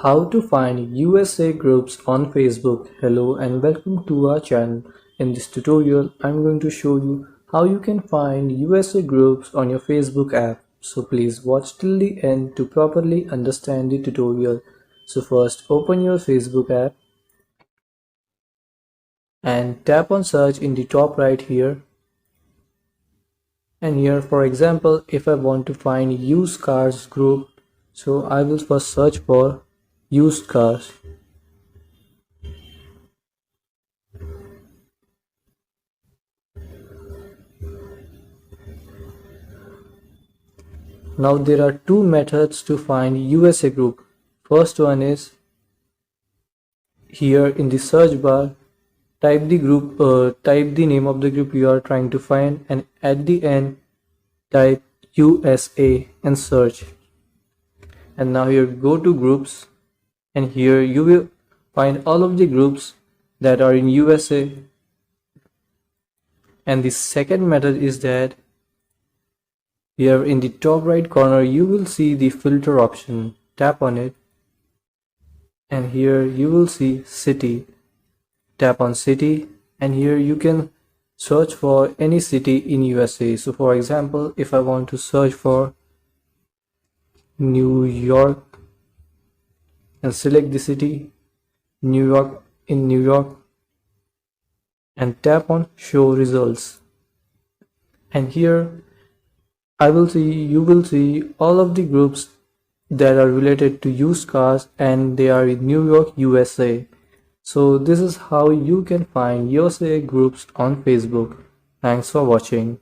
How to find USA groups on Facebook. Hello and welcome to our channel. In this tutorial, I'm going to show you how you can find USA groups on your Facebook app. So please watch till the end to properly understand the tutorial. So first open your Facebook app and tap on search in the top right here. And here, for example, if I want to find used cars group, so I will first search for used cars. Now there are two methods to find USA group. First one is here in the search bar, type the name of the group you are trying to find, and at the end type USA and search. And now here go to groups, and here you will find all of the groups that are in USA. And the second method is that here in the top right corner you will see the filter option. Tap on it and here you will see city. Tap on city and here you can search for any city in USA. So for example, if I want to search for New York and select the city New York in New York and tap on show results, and here you will see all of the groups that are related to used cars and they are in New York, USA. So this is how you can find USA groups on Facebook. Thanks for watching.